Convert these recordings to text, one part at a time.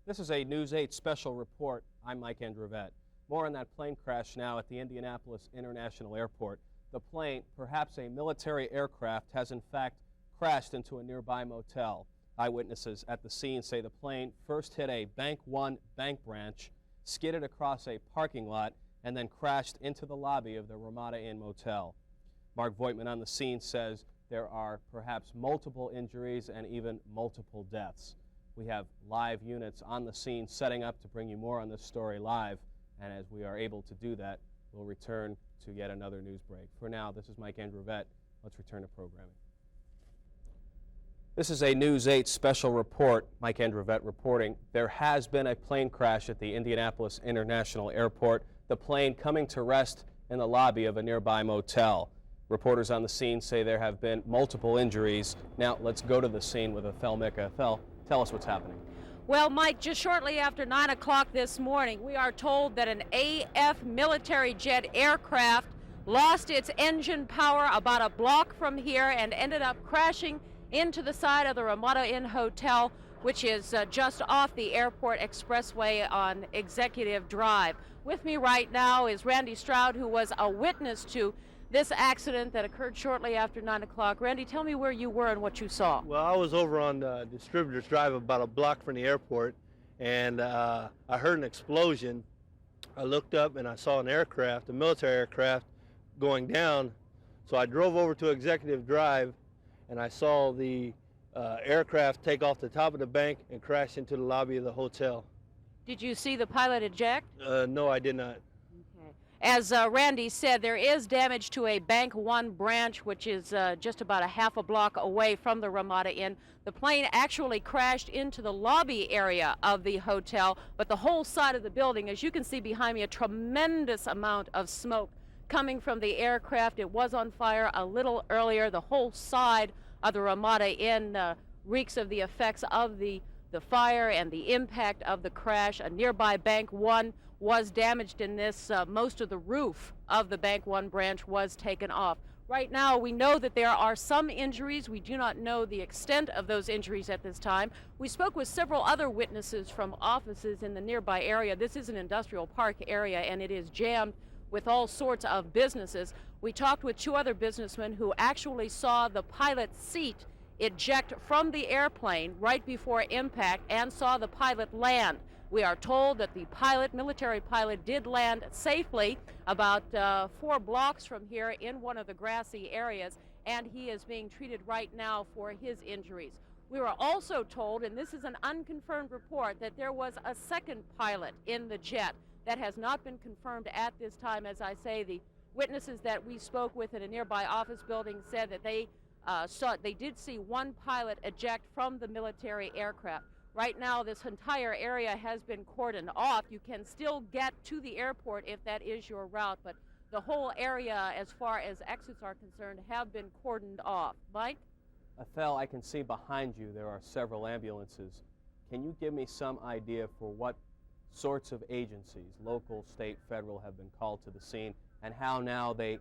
This is a News 8 special report. I'm Mike Androvette. More on that plane crash now at the Indianapolis International Airport. The plane, perhaps a military aircraft, has in fact crashed into a nearby motel. Eyewitnesses at the scene say the plane first hit a Bank One bank branch, skidded across a parking lot, and then crashed into the lobby of the Ramada Inn motel. Mark Voigtman on the scene says there are perhaps multiple injuries and even multiple deaths. We have live units on the scene setting up to bring you more on this story live, and as we are able to do that, we'll return to yet another news break. For now, this is Mike Androvette. Let's return to programming. This is a News 8 special report. Mike Androvette reporting. There has been a plane crash at the Indianapolis International Airport, the plane coming to rest in the lobby of a nearby motel. Reporters on the scene say there have been multiple injuries. Now, let's go to the scene with Ethel Micka. Ethel, tell us what's happening. Well, Mike, just shortly after 9 o'clock this morning, we are told that an AF military jet aircraft lost its engine power about a block from here and ended up crashing into the side of the Ramada Inn Hotel, which is just off the airport expressway on Executive Drive. With me right now is Randy Stroud, who was a witness to this accident that occurred shortly after 9 o'clock. Randy, tell me where you were and what you saw. Well, I was over on Distributors Drive about a block from the airport, and I heard an explosion. I looked up and I saw an aircraft, a military aircraft, going down. So I drove over to Executive Drive, and I saw the aircraft take off the top of the bank and crash into the lobby of the hotel. Did you see the pilot eject? No, I did not. As Randy said, there is damage to a Bank One branch, which is just about a half a block away from the Ramada Inn. The plane actually crashed into the lobby area of the hotel, but the whole side of the building, as you can see behind me, a tremendous amount of smoke coming from the aircraft. It was on fire a little earlier. The whole side of the Ramada Inn reeks of the effects of the fire and the impact of the crash. A nearby Bank One was damaged in this. Most of the roof of the Bank One branch was taken off. Right now, we know that there are some injuries. We do not know the extent of those injuries at this time. We spoke with several other witnesses from offices in the nearby area. This is an industrial park area, and it is jammed with all sorts of businesses. We talked with two other businessmen who actually saw the pilot's seat eject from the airplane right before impact and saw the pilot land. We are told that the pilot, military pilot, did land safely about 4 blocks from here in one of the grassy areas, and he is being treated right now for his injuries. We were also told, and this is an unconfirmed report, that there was a second pilot in the jet. That has not been confirmed at this time. As I say, the witnesses that we spoke with in a nearby office building said that they did see one pilot eject from the military aircraft. Right now, this entire area has been cordoned off. You can still get to the airport if that is your route, but the whole area, as far as exits are concerned, have been cordoned off. Mike? Ethel, I can see behind you there are several ambulances. Can you give me some idea for what sorts of agencies, local, state, federal, have been called to the scene, and how now they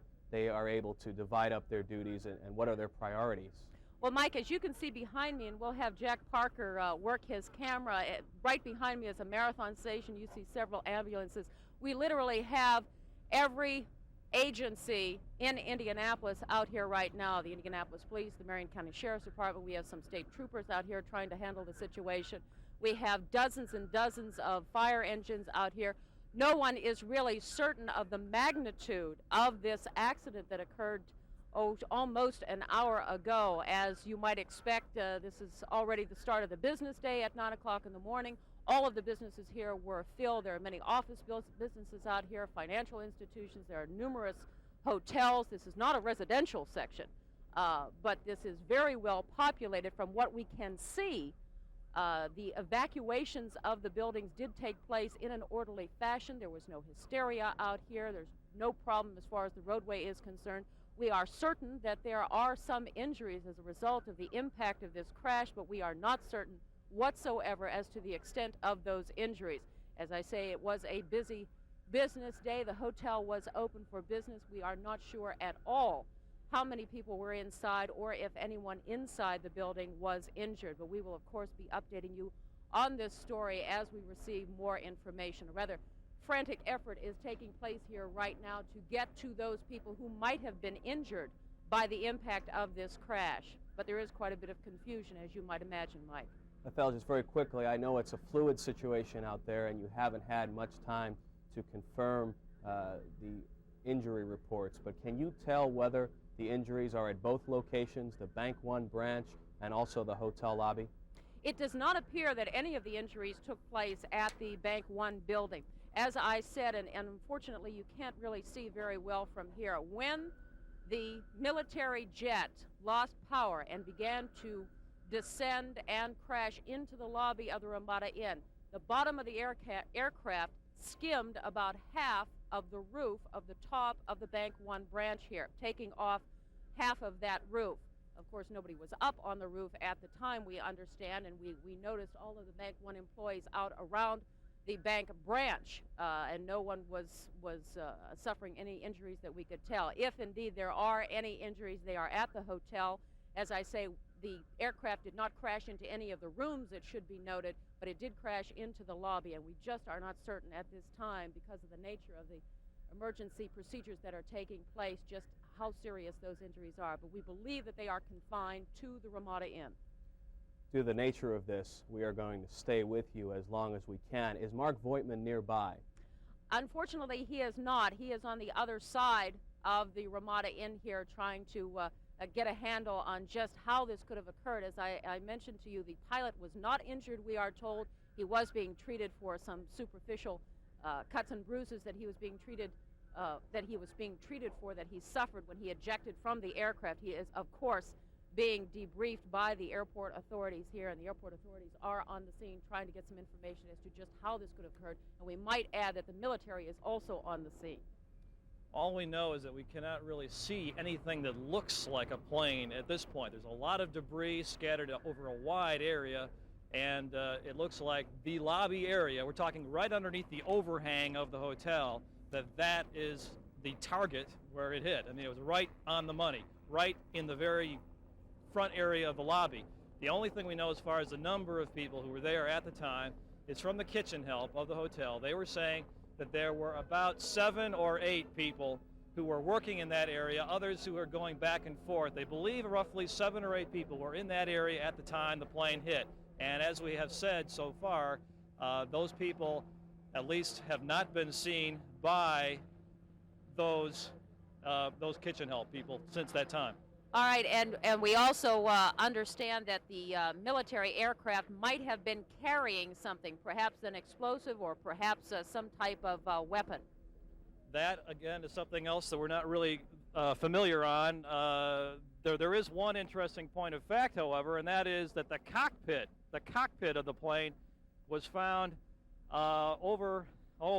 are able to divide up their duties, and what are their priorities? Well, Mike, as you can see behind me, and we'll have Jack Parker work his camera, right behind me is a marathon station. You see several ambulances. We literally have every agency in Indianapolis out here right now. The Indianapolis Police, the Marion County Sheriff's Department. We have some state troopers out here trying to handle the situation. We have dozens and dozens of fire engines out here. No one is really certain of the magnitude of this accident that occurred almost an hour ago. As you might expect, this is already the start of the business day at 9 o'clock in the morning. All of the businesses here were filled. There are many office businesses out here, financial institutions. There are numerous hotels. This is not a residential section, but this is very well populated. From what we can see, the evacuations of the buildings did take place in an orderly fashion. There was no hysteria out here. There's no problem as far as the roadway is concerned. We are certain that there are some injuries as a result of the impact of this crash, but we are not certain whatsoever as to the extent of those injuries. As I say, it was a busy business day. The hotel was open for business. We are not sure at all how many people were inside or if anyone inside the building was injured. But we will, of course, be updating you on this story as we receive more information. A rather frantic effort is taking place here right now to get to those people who might have been injured by the impact of this crash. But there is quite a bit of confusion, as you might imagine, Mike. Ethel, just very quickly, I know it's a fluid situation out there and you haven't had much time to confirm the injury reports, but can you tell whether the injuries are at both locations, the Bank One branch and also the hotel lobby? It does not appear that any of the injuries took place at the Bank One building. As I said, and unfortunately you can't really see very well from here, when the military jet lost power and began to descend and crash into the lobby of the Ramada Inn, the bottom of the aircraft skimmed about half of the roof of the top of the Bank One branch here, taking off half of that roof. Of course, nobody was up on the roof at the time, we understand, and we noticed all of the Bank One employees out around the bank branch, and no one was suffering any injuries that we could tell. If indeed there are any injuries, they are at the hotel. As I say, the aircraft did not crash into any of the rooms, it should be noted, but it did crash into the lobby, and we just are not certain at this time, because of the nature of the emergency procedures that are taking place, just how serious those injuries are. But we believe that they are confined to the Ramada Inn. Due to the nature of this, we are going to stay with you as long as we can. Is Mark Voigtman nearby? Unfortunately, he is not. He is on the other side of the Ramada Inn here, trying to get a handle on just how this could have occurred. As I mentioned to you, the pilot was not injured, we are told. He was being treated for some superficial cuts and bruises that he was being treated for, that he suffered when he ejected from the aircraft. He is, of course, being debriefed by the airport authorities here, and the airport authorities are on the scene trying to get some information as to just how this could have occurred. And we might add that the military is also on the scene. All we know is that we cannot really see anything that looks like a plane at this point. There's a lot of debris scattered over a wide area, and it looks like the lobby area, we're talking right underneath the overhang of the hotel, that is the target where it hit. I mean, it was right on the money, right in the very front area of the lobby. The only thing we know as far as the number of people who were there at the time is from the kitchen help of the hotel. They were saying that there were about 7 or 8 people who were working in that area, others who were going back and forth. They believe roughly 7 or 8 people were in that area at the time the plane hit. And as we have said so far, those people at least have not been seen by those kitchen help people since that time. All right, and we also understand that the military aircraft might have been carrying something, perhaps an explosive or perhaps some type of weapon. That, again, is something else that we're not really familiar on. There is one interesting point of fact, however, and that is that the cockpit of the plane was found over,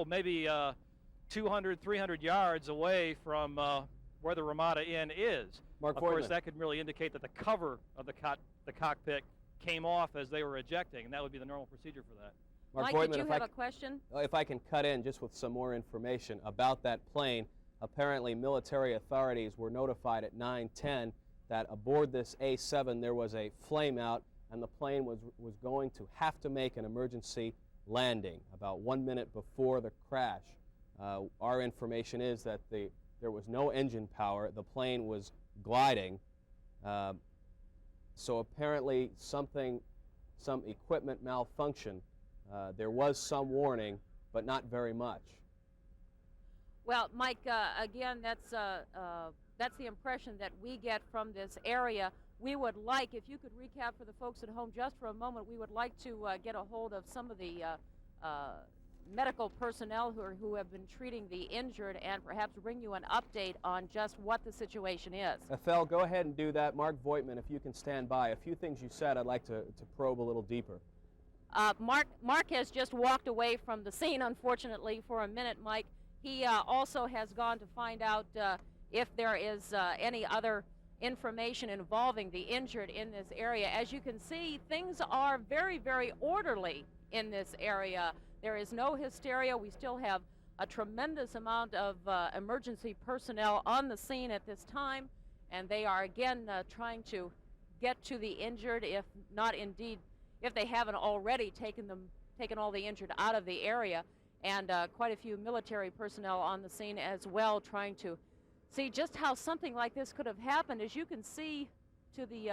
maybe 200, 300 yards away from where the Ramada Inn is. Mark of course, Voigtman. that could really indicate that the cover of the cockpit came off as they were ejecting, and that would be the normal procedure for that. Mark Mike, Voigtman, did you have a question? If I can cut in just with some more information about that plane, apparently military authorities were notified at 9:10 that aboard this A-7 there was a flame out and the plane was going to have to make an emergency landing about 1 minute before the crash. Our information is that there was no engine power. The plane was gliding. So apparently some equipment malfunction. There was some warning, but not very much. Well, Mike, again, that's the impression that we get from this area. We would like, if you could recap for the folks at home just for a moment, we would like to get a hold of some of the medical personnel who have been treating the injured and perhaps bring you an update on just what the situation is. Ethel, go ahead and do that. Mark Voigtman, if you can stand by. A few things you said I'd like to probe a little deeper. Mark has just walked away from the scene, unfortunately, for a minute, Mike. He also has gone to find out if there is any other information involving the injured in this area. As you can see, things are very, very orderly in this area. There is no hysteria. We still have a tremendous amount of emergency personnel on the scene at this time, and they are again trying to get to the injured, if not indeed if they haven't already taken all the injured out of the area, and quite a few military personnel on the scene as well, trying to see just how something like this could have happened. As you can see to the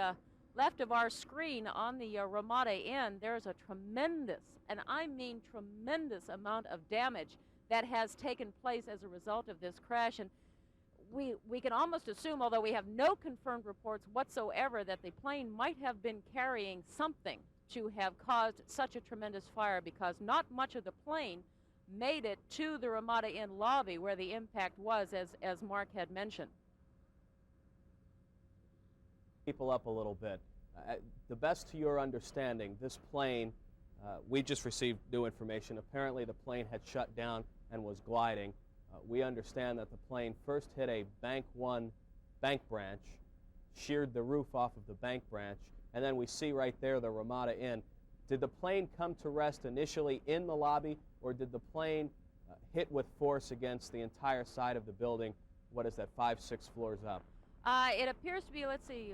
left of our screen on the Ramada Inn, there's a tremendous, and I mean tremendous, amount of damage that has taken place as a result of this crash. And we can almost assume, although we have no confirmed reports whatsoever, that the plane might have been carrying something to have caused such a tremendous fire, because not much of the plane made it to the Ramada Inn lobby where the impact was, as Mark had mentioned. People up a little bit. The best to your understanding, this plane, we just received new information. Apparently the plane had shut down and was gliding. We understand that the plane first hit a Bank 1 bank branch, sheared the roof off of the bank branch, and then we see right there the Ramada Inn. Did the plane come to rest initially in the lobby, or did the plane hit with force against the entire side of the building? What is that, 5, 6 floors up? It appears to be, let's see,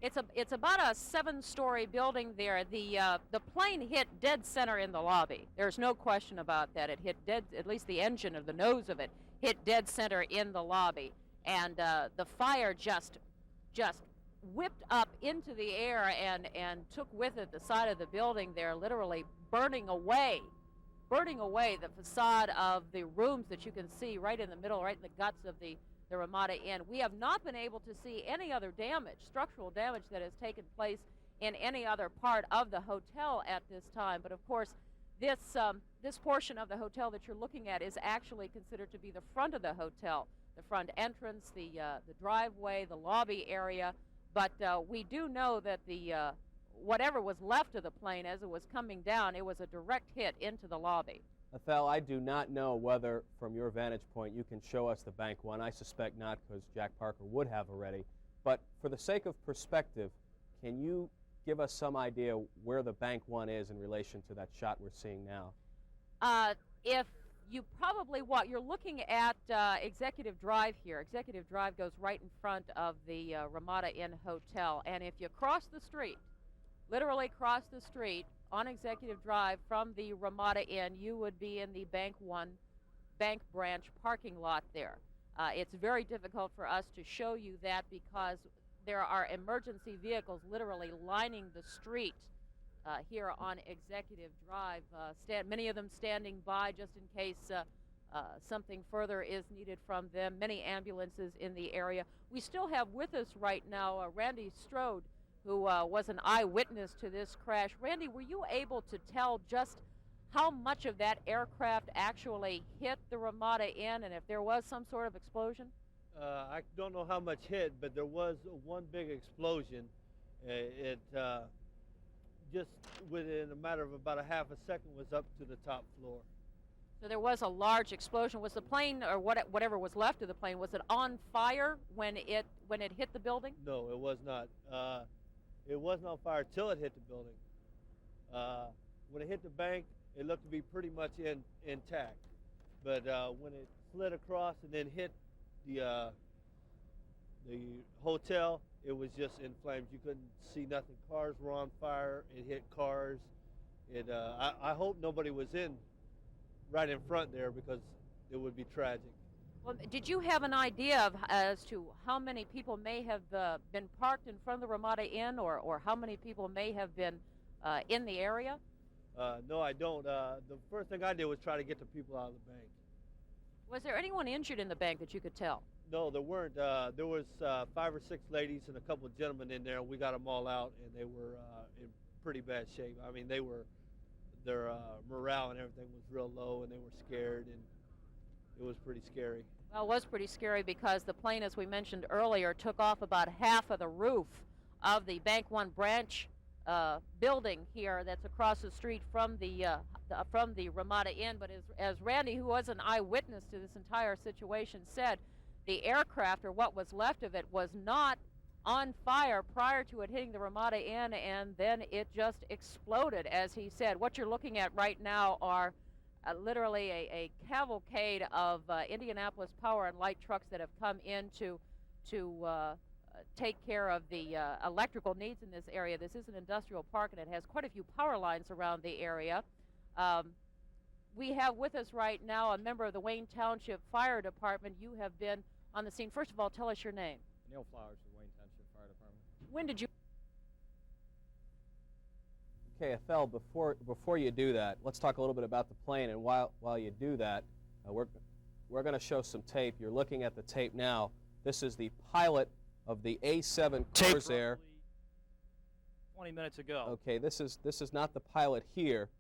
it's about a 7-story building there. The plane hit dead center in the lobby. There's no question about that. It hit dead, at least the engine or the nose of it hit dead center in the lobby, and the fire just whipped up into the air and took with it the side of the building there, literally burning away the facade of the rooms that you can see right in the middle, right in the guts of the Ramada Inn. We have not been able to see any other damage, structural damage, that has taken place in any other part of the hotel at this time. But of course, this portion of the hotel that you're looking at is actually considered to be the front of the hotel, the front entrance, the driveway, the lobby area. But we do know that whatever was left of the plane as it was coming down, it was a direct hit into the lobby. Athel, I do not know whether, from your vantage point, you can show us the Bank 1. I suspect not, because Jack Parker would have already. But for the sake of perspective, can you give us some idea where the Bank 1 is in relation to that shot we're seeing now? If you probably you're looking at Executive Drive here. Executive Drive goes right in front of the Ramada Inn Hotel. And if you cross the street, literally cross the street on Executive Drive from the Ramada Inn, you would be in the Bank 1 bank branch parking lot there. It's very difficult for us to show you that because there are emergency vehicles literally lining the street here on Executive Drive, many of them standing by just in case something further is needed from them. Many ambulances in the area. We still have with us right now Randy Strode, who was an eyewitness to this crash. Randy, were you able to tell just how much of that aircraft actually hit the Ramada Inn, and if there was some sort of explosion? I don't know how much hit, but there was one big explosion. It just within a matter of about a half a second was up to the top floor. So there was a large explosion. Was the plane, or whatever was left of the plane, was it on fire when it hit the building? No, it was not. It wasn't on fire till it hit the building. When it hit the bank, it looked to be pretty much intact. But when it slid across and then hit the hotel, it was just in flames. You couldn't see nothing. Cars were on fire. It hit cars. I hope nobody was right in front there, because it would be tragic. Well, did you have an idea as to how many people may have been parked in front of the Ramada Inn, or how many people may have been in the area? No, I don't. The first thing I did was try to get the people out of the bank. Was there anyone injured in the bank that you could tell? No, there weren't. There was 5 or 6 ladies and a couple of gentlemen in there. We got them all out, and they were in pretty bad shape. I mean, their morale and everything was real low, and they were scared, and it was pretty scary. Well, it was pretty scary because the plane, as we mentioned earlier, took off about half of the roof of the Bank 1 branch building here that's across the street from the Ramada Inn. But as Randy, who was an eyewitness to this entire situation, said, the aircraft, or what was left of it, was not on fire prior to it hitting the Ramada Inn, and then it just exploded, as he said. What you're looking at right now are literally a cavalcade of Indianapolis Power and Light trucks that have come in to take care of the electrical needs in this area. This is an industrial park, and it has quite a few power lines around the area. We have with us right now a member of the Wayne Township Fire Department. You have been on the scene. First of all, tell us your name. Neil Flowers, the Wayne Township Fire Department. When did you? Okay, Ethel, before you do that, let's talk a little bit about the plane. And while you do that, we're going to show some tape. You're looking at the tape now. This is the pilot of the A7 Corsair. 20 minutes ago. Okay, this is not the pilot here.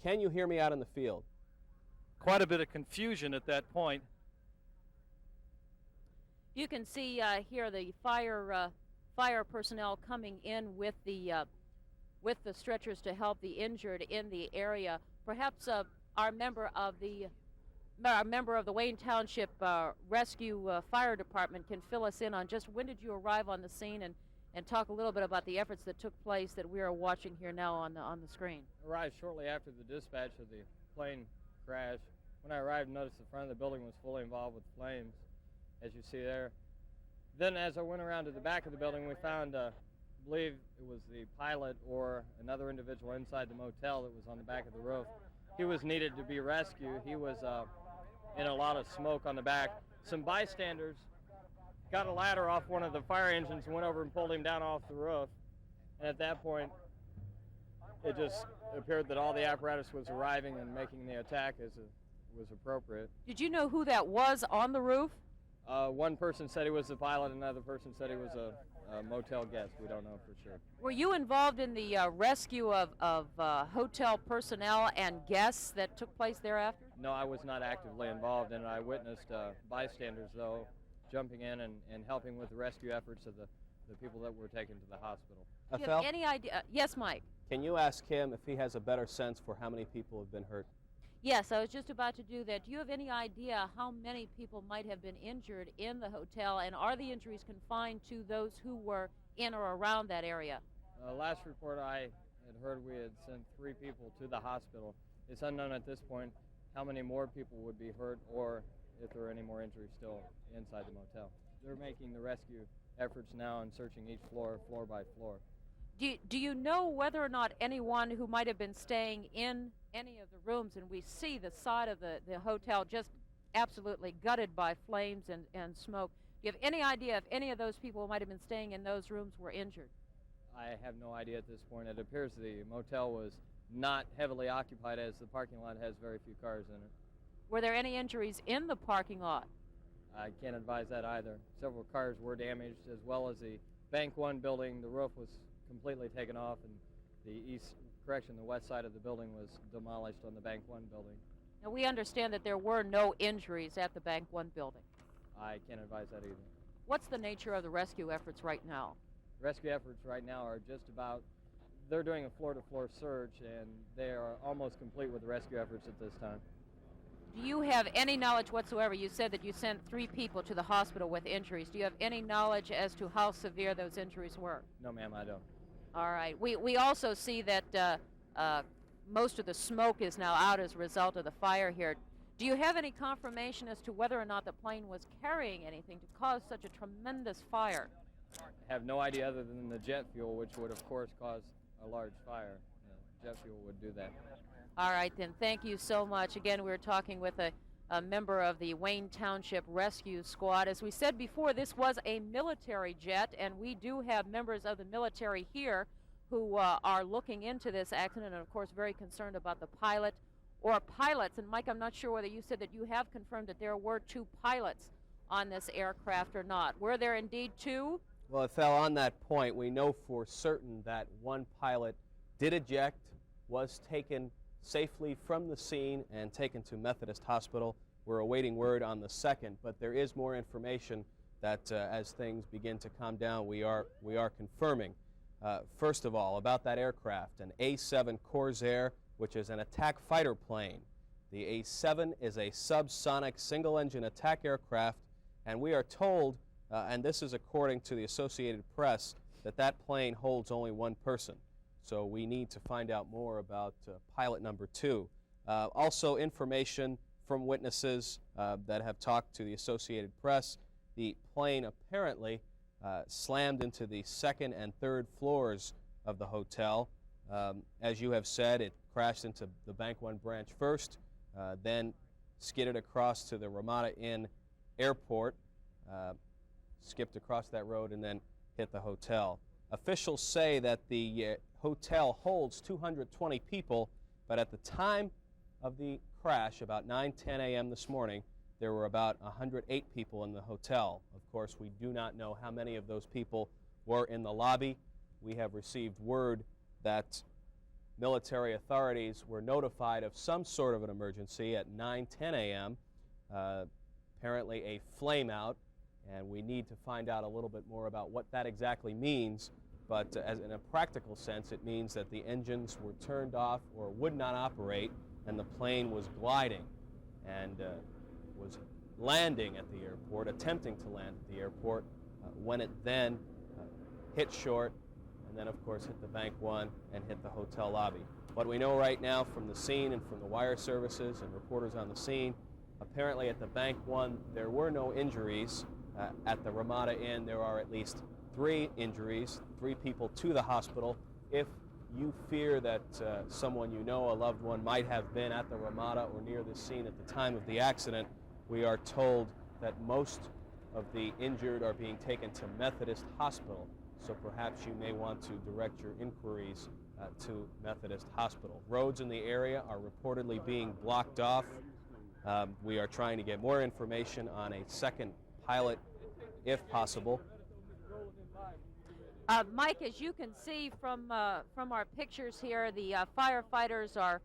Can you hear me out in the field? Quite a bit of confusion at that point. You can see here the fire personnel coming in with the stretchers to help the injured in the area. Perhaps our member of the Wayne Township Rescue Fire Department can fill us in on just when did you arrive on the scene and talk a little bit about the efforts that took place that we are watching here now on the screen. Arrived shortly after the dispatch of the plane crash. When I arrived, noticed the front of the building was fully involved with flames, as you see there. Then as I went around to the back of the building, we found, I believe it was the pilot or another individual inside the motel that was on the back of the roof. He was needed to be rescued. He was in a lot of smoke on the back. Some bystanders got a ladder off one of the fire engines and went over and pulled him down off the roof. And at that point, it just appeared that all the apparatus was arriving and making the attack as it was appropriate. Did you know who that was on the roof? One person said he was the pilot, another person said he was a motel guest. We don't know for sure. Were you involved in the rescue of hotel personnel and guests that took place thereafter? No, I was not actively involved in it. I witnessed bystanders, though, jumping in and helping with the rescue efforts of the people that were taken to the hospital. Do you have any idea? Yes, Mike. Can you ask him if he has a better sense for how many people have been hurt? Yes, I was just about to do that. Do you have any idea how many people might have been injured in the hotel, and are the injuries confined to those who were in or around that area? Last report I had heard, we had sent 3 people to the hospital. It's unknown at this point how many more people would be hurt or if there are any more injuries still inside the motel. They're making the rescue efforts now and searching each floor, floor by floor. Do you know whether or not anyone who might have been staying in any of the rooms, and we see the side of the hotel just absolutely gutted by flames and smoke, do you have any idea if any of those people who might have been staying in those rooms were injured? I have no idea at this point. It appears the motel was not heavily occupied, as the parking lot has very few cars in it. Were there any injuries in the parking lot? I can't advise that either. Several cars were damaged, as well as the Bank 1 building. The roof was completely taken off, and the west side of the building was demolished on the Bank 1 building. Now, we understand that there were no injuries at the Bank 1 building. I can't advise that either. What's the nature of the rescue efforts right now? Rescue efforts right now are just about, they're doing a floor-to-floor search, and they are almost complete with the rescue efforts at this time. Do you have any knowledge whatsoever? You said that you sent 3 people to the hospital with injuries. Do you have any knowledge as to how severe those injuries were? No, ma'am, I don't. All right. We also see that most of the smoke is now out as a result of the fire here. Do you have any confirmation as to whether or not the plane was carrying anything to cause such a tremendous fire? I have no idea other than the jet fuel, which would, of course, cause a large fire. Jet fuel would do that. All right, then. Thank you so much. Again, we were talking with a member of the Wayne Township Rescue Squad. As we said before, this was a military jet, and we do have members of the military here who are looking into this accident and, of course, very concerned about the pilot or pilots. And, Mike, I'm not sure whether you said that you have confirmed that there were 2 pilots on this aircraft or not. Were there indeed 2? Well, Ethel, on that point, we know for certain that one pilot did eject, was taken safely from the scene and taken to Methodist Hospital. We're awaiting word on the second, but there is more information that as things begin to calm down, we are confirming. First of all, about that aircraft, an A7 Corsair, which is an attack fighter plane. The A7 is a subsonic single-engine attack aircraft, and we are told, and this is according to the Associated Press, that that plane holds only 1 person. So we need to find out more about pilot number 2. Also information from witnesses that have talked to the Associated Press. The plane apparently slammed into the second and third floors of the hotel. As you have said, it crashed into the Bank One branch first, then skidded across to the Ramada Inn airport, skipped across that road, and then hit the hotel. Officials say that the hotel holds 220 people, but at the time of the crash, about 9:10 a.m. this morning, there were about 108 people in the hotel. Of course, we do not know how many of those people were in the lobby. We have received word that military authorities were notified of some sort of an emergency at 9:10 a.m., apparently a flame out, and we need to find out a little bit more about what that exactly means. But as in a practical sense, it means that the engines were turned off or would not operate, and the plane was gliding and was landing at the airport, attempting to land at the airport, when it then hit short, and then of course hit the Bank One and hit the hotel lobby. What we know right now from the scene and from the wire services and reporters on the scene, apparently at the Bank One there were no injuries. At the Ramada Inn there are at least 3 injuries, 3 people to the hospital. If you fear that someone you know, a loved one, might have been at the Ramada or near the scene at the time of the accident, we are told that most of the injured are being taken to Methodist Hospital. So perhaps you may want to direct your inquiries to Methodist Hospital. Roads in the area are reportedly being blocked off. We are trying to get more information on a second pilot, if possible. Mike, as you can see from our pictures here, the firefighters are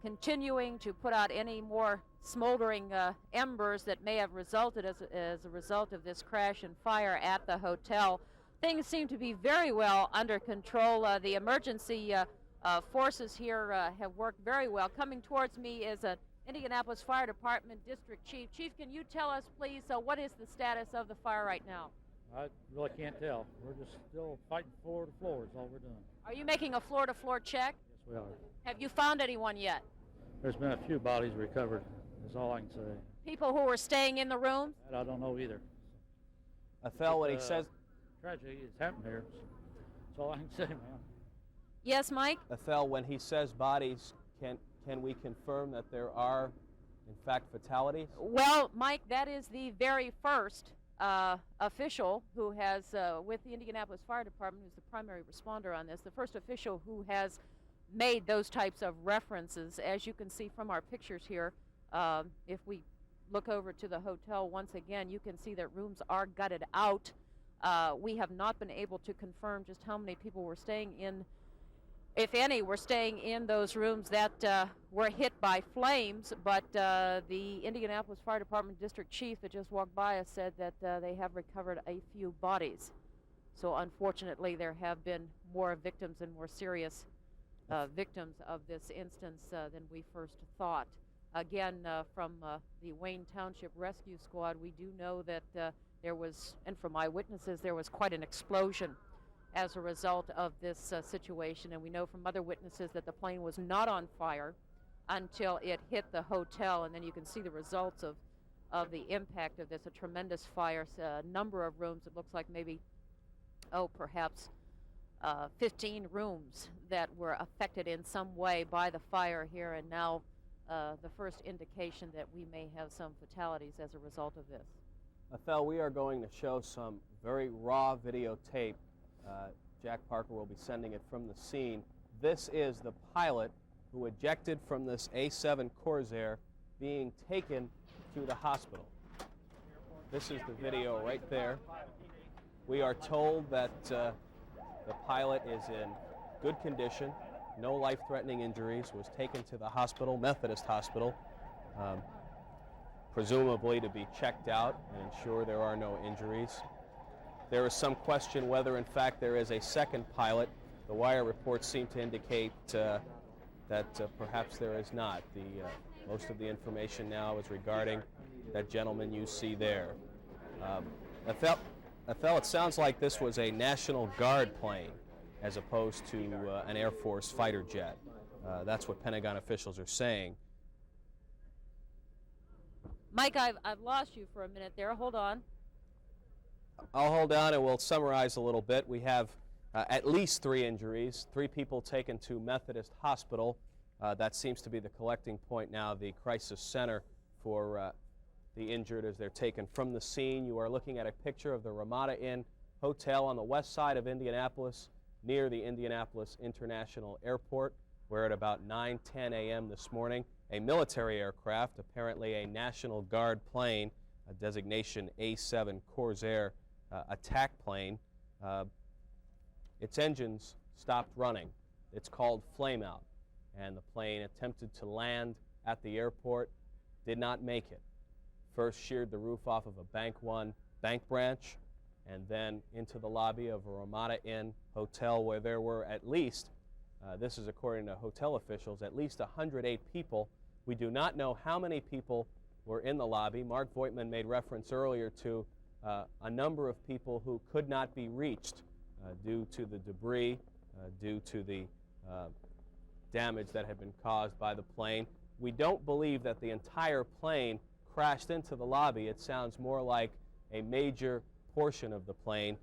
continuing to put out any more smoldering embers that may have resulted as a result of this crash and fire at the hotel. Things seem to be very well under control. The emergency forces here have worked very well. Coming towards me is an Indianapolis Fire Department District Chief. Chief, can you tell us, please, what is the status of the fire right now? I really can't tell. We're just still fighting floor to floor is all we're doing. Are you making a floor-to-floor check? Yes, we are. Have you found anyone yet? There's been a few bodies recovered, is all I can say. People who were staying in the rooms? That I don't know either. Athel, when he says... Tragedy has happened here. That's all I can say, ma'am. Yes, Mike? Athel, when he says bodies, can we confirm that there are, in fact, fatalities? Well, Mike, that is the very first official who has, with the Indianapolis Fire Department, who's the primary responder on this, the first official who has made those types of references. As you can see from our pictures here, if we look over to the hotel once again, you can see that rooms are gutted out. We have not been able to confirm just how many people were staying in, if any, were staying in those rooms that were hit by flames, but the Indianapolis Fire Department District Chief that just walked by us said that they have recovered a few bodies. So unfortunately there have been more victims and more serious victims of this instance than we first thought. Again, from the Wayne Township Rescue Squad, we do know that there was, and from eyewitnesses, there was quite an explosion as a result of this situation, and we know from other witnesses that the plane was not on fire until it hit the hotel, and then you can see the results of the impact of this, a tremendous fire, a number of rooms. It looks like maybe, perhaps 15 rooms that were affected in some way by the fire here, and now the first indication that we may have some fatalities as a result of this. Athel, we are going to show some very raw videotape. Jack Parker will be sending it from the scene. This is the pilot who ejected from this A7 Corsair being taken to the hospital. This is the video right there. We are told that the pilot is in good condition, no life-threatening injuries, was taken to the hospital, Methodist Hospital, presumably to be checked out and ensure there are no injuries. There is some question whether, in fact, there is a second pilot. The wire reports seem to indicate that perhaps there is not. Most of the information now is regarding that gentleman you see there. Athel, it sounds like this was a National Guard plane as opposed to an Air Force fighter jet. That's what Pentagon officials are saying. Mike, I've lost you for a minute there. Hold on. I'll hold on and we'll summarize a little bit. We have at least 3 injuries, 3 people taken to Methodist Hospital. That seems to be the collecting point now, the crisis center for the injured as they're taken from the scene. You are looking at a picture of the Ramada Inn Hotel on the west side of Indianapolis, near the Indianapolis International Airport, where at about 9:10 a.m. this morning, a military aircraft, apparently a National Guard plane, a designation A-7 Corsair attack plane, its engines stopped running. It's called flameout, and the plane attempted to land at the airport, did not make it. First sheared the roof off of a Bank One bank branch, and then into the lobby of a Ramada Inn hotel where there were at least, this is according to hotel officials, at least 108 people. We do not know how many people were in the lobby. Mark Voigtman made reference earlier to a number of people who could not be reached due to the debris, due to the damage that had been caused by the plane. We don't believe that the entire plane crashed into the lobby. It sounds more like a major portion of the plane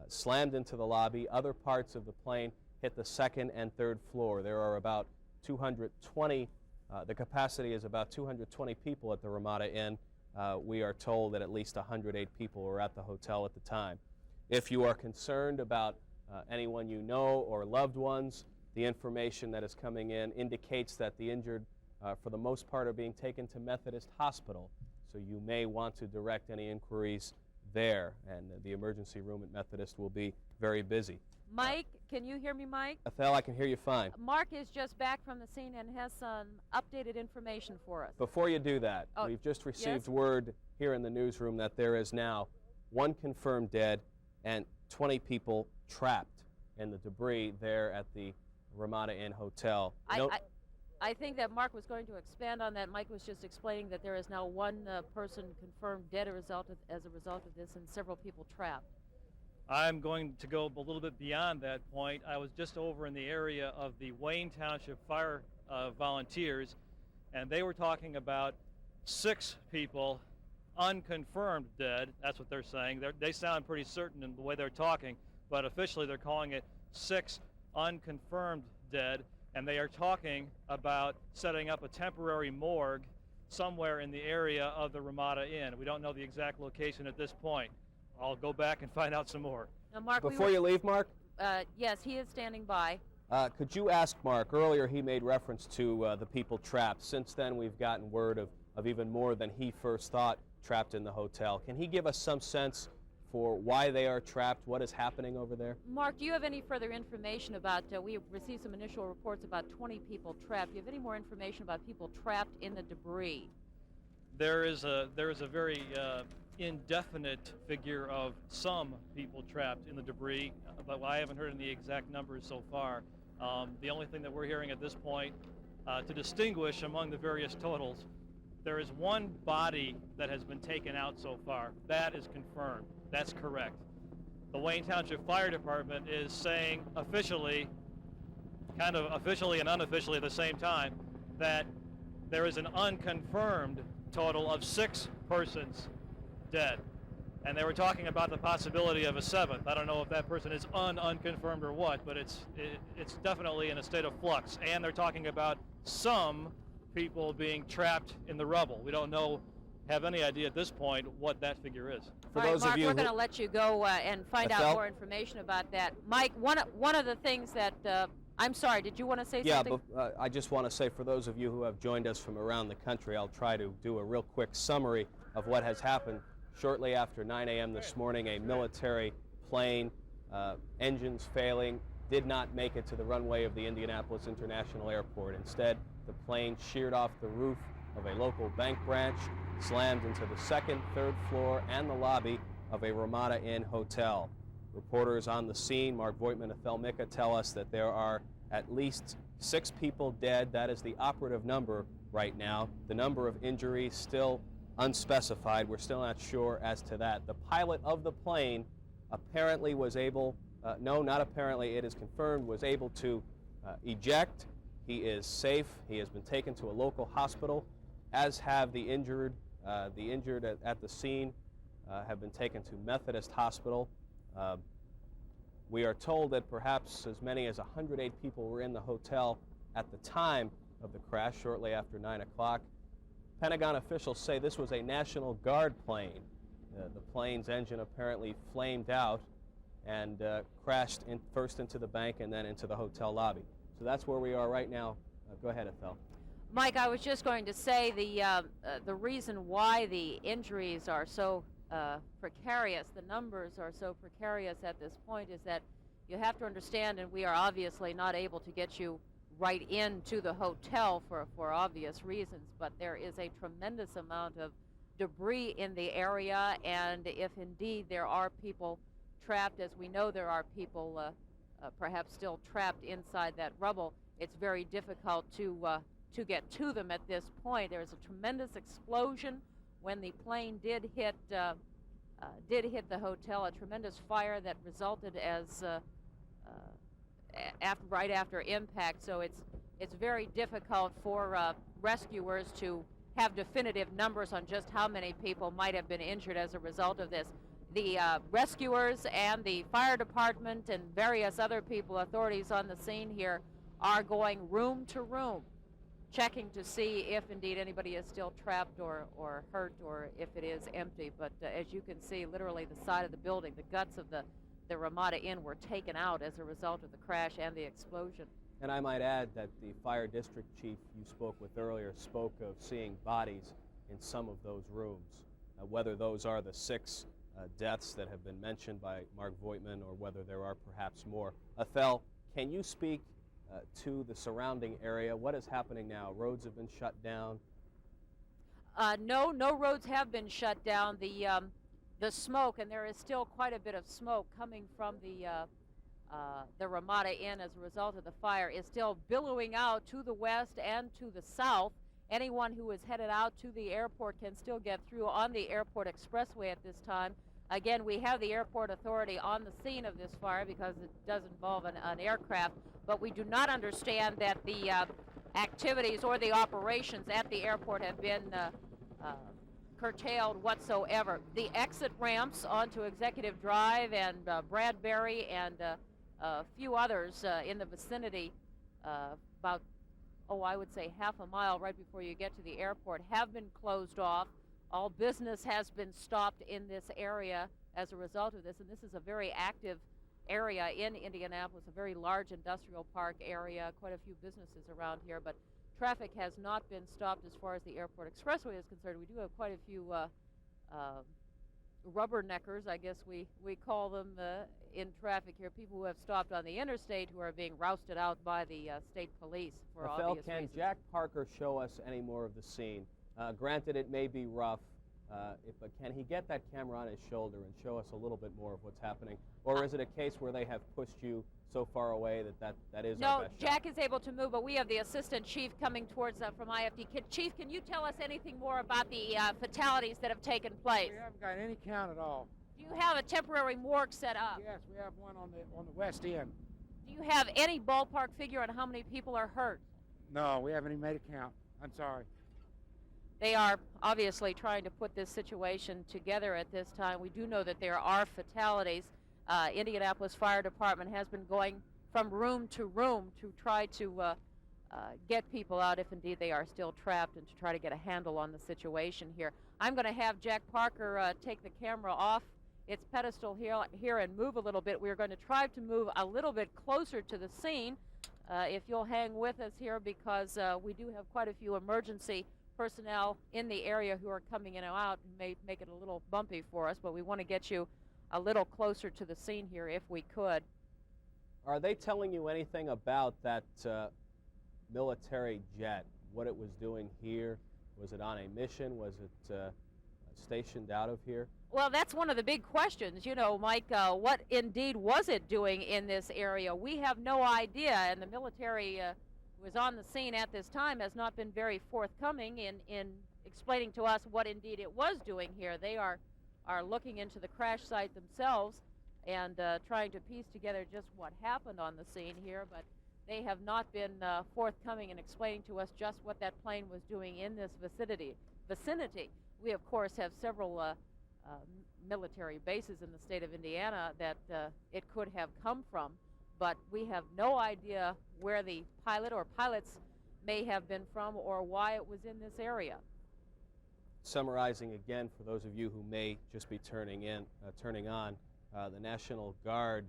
slammed into the lobby. Other parts of the plane hit the 2nd and 3rd floor. There are about 220, the capacity is about 220 people at the Ramada Inn. We are told that at least 108 people were at the hotel at the time. If you are concerned about anyone you know or loved ones, the information that is coming in indicates that the injured, for the most part, are being taken to Methodist Hospital. So you may want to direct any inquiries there, and the emergency room at Methodist will be very busy. Mike, can you hear me, Mike? Ethel, I can hear you fine. Mark is just back from the scene and has some updated information for us. Before you do that, we've just received word here in the newsroom that there is now 1 confirmed dead and 20 people trapped in the debris there at the Ramada Inn Hotel. I think that Mark was going to expand on that. Mike was just explaining that there is now 1 person confirmed dead as a result of this and several people trapped. I'm going to go a little bit beyond that point. I was just over in the area of the Wayne Township Fire volunteers, and they were talking about 6 people unconfirmed dead. That's what they're saying. They sound pretty certain in the way they're talking, but officially they're calling it 6 unconfirmed dead, and they are talking about setting up a temporary morgue somewhere in the area of the Ramada Inn. We don't know the exact location at this point. I'll go back and find out some more. Now, Mark, before you leave, Mark? Yes, he is standing by. Could you ask Mark, earlier he made reference to the people trapped. Since then we've gotten word of even more than he first thought trapped in the hotel. Can he give us some sense for why they are trapped, what is happening over there? Mark, do you have any further information about, we received some initial reports about 20 people trapped. Do you have any more information about people trapped in the debris? There is a very indefinite figure of some people trapped in the debris, but I haven't heard any exact numbers so far. The only thing that we're hearing at this point, to distinguish among the various totals, there is 1 body that has been taken out so far. That is confirmed. That's correct. The Wayne Township Fire Department is saying officially, kind of officially and unofficially at the same time, that there is an unconfirmed total of 6 persons dead. And they were talking about the possibility of a 7th. I don't know if that person is unconfirmed or what, but it's definitely in a state of flux. And they're talking about some people being trapped in the rubble. We don't have any idea at this point what that figure is. For those Mark, of you we're going to let you go and find out more information about that. Mike, one of the things that I'm sorry, did you want to say something? Yeah, but I just want to say, for those of you who have joined us from around the country, I'll try to do a real quick summary of what has happened. Shortly after 9 a.m. this morning, a military plane, engines failing, did not make it to the runway of the Indianapolis International Airport. Instead, the plane sheared off the roof of a local bank branch, slammed into the 2nd, 3rd floor, and the lobby of a Ramada Inn hotel. Reporters on the scene, Mark Voigtman and Ethel Micka, tell us that there are at least 6 people dead. That is the operative number right now. The number of injuries still unspecified. We're still not sure as to that. The pilot of the plane apparently was able, no, not apparently, it is confirmed, was able to eject. He is safe. He has been taken to a local hospital, as have the injured at the scene. have been taken to Methodist Hospital. We are told that perhaps as many as 108 people were in the hotel at the time of the crash, shortly after 9 o'clock. Pentagon officials say this was a National Guard plane. The plane's engine apparently flamed out and crashed first into the bank and then into the hotel lobby. So that's where we are right now. Go ahead, Ethel. Mike, I was just going to say the reason why the injuries are so precarious, the numbers are so precarious at this point, is that you have to understand, and we are obviously not able to get you right into the hotel for obvious reasons, but there is a tremendous amount of debris in the area, and if indeed there are people trapped, as we know there are people perhaps still trapped inside that rubble, it's very difficult to get to them at this point. There's a tremendous explosion when the plane did hit the hotel, a tremendous fire that resulted as right after impact. So it's very difficult for rescuers to have definitive numbers on just how many people might have been injured as a result of this. The rescuers and the fire department and various other people, authorities on the scene here, are going room to room, checking to see if indeed anybody is still trapped or hurt, or if it is empty. But as you can see, literally the side of the building, the guts of the Ramada Inn were taken out as a result of the crash and the explosion. And I might add that the fire district chief you spoke with earlier spoke of seeing bodies in some of those rooms. Whether those are the 6 deaths that have been mentioned by Mark Voigtman or whether there are perhaps more. Ethel, can you speak to the surrounding area? What is happening now? Roads have been shut down? No roads have been shut down. The smoke, and there is still quite a bit of smoke coming from the Ramada Inn as a result of the fire, is still billowing out to the west and to the south. Anyone who is headed out to the airport can still get through on the airport expressway at this time. Again, we have the airport authority on the scene of this fire because it does involve an aircraft, but we do not understand that the activities or the operations at the airport have been curtailed whatsoever. The exit ramps onto Executive Drive and Bradbury and a few others in the vicinity, about, I would say half a mile right before you get to the airport, have been closed off. All business has been stopped in this area as a result of this, and this is a very active area in Indianapolis, a very large industrial park area, quite a few businesses around here, but traffic has not been stopped as far as the airport expressway is concerned. We do have quite a few rubberneckers, I guess we call them, in traffic here, people who have stopped on the interstate who are being rousted out by the state police for obvious Can reasons. Jack Parker show us any more of the scene? Granted, it may be rough, but can he get that camera on his shoulder and show us a little bit more of what's happening? Or is it a case where they have pushed you so far away that is our best shot? No, Jack is able to move, but we have the assistant chief coming towards from IFD. Chief, can you tell us anything more about the fatalities that have taken place? We haven't got any count at all. Do you have a temporary morgue set up? Yes, we have one on the west end. Do you have any ballpark figure on how many people are hurt? No, we haven't even made a count. I'm sorry. They are obviously trying to put this situation together at this time. We do know that there are fatalities. Indianapolis Fire Department has been going from room to room to try to get people out if indeed they are still trapped and to try to get a handle on the situation here. I'm going to have Jack Parker take the camera off its pedestal here and move a little bit. We're going to try to move a little bit closer to the scene. If you'll hang with us here, because we do have quite a few emergency personnel in the area who are coming in and out, and may make it a little bumpy for us, but we want to get you a little closer to the scene here if we could. Are they telling you anything about that military jet, what it was doing here? Was it on a mission? Was it stationed out of here? Well, that's one of the big questions, you know, Mike. What indeed was it doing in this area? We have no idea, and the military who is on the scene at this time has not been very forthcoming in explaining to us what indeed it was doing here. They are looking into the crash site themselves and trying to piece together just what happened on the scene here, but they have not been forthcoming in explaining to us just what that plane was doing in this vicinity. We, of course, have several military bases in the state of Indiana that it could have come from, but we have no idea where the pilot or pilots may have been from or why it was in this area. Summarizing again for those of you who may just be turning on, the National Guard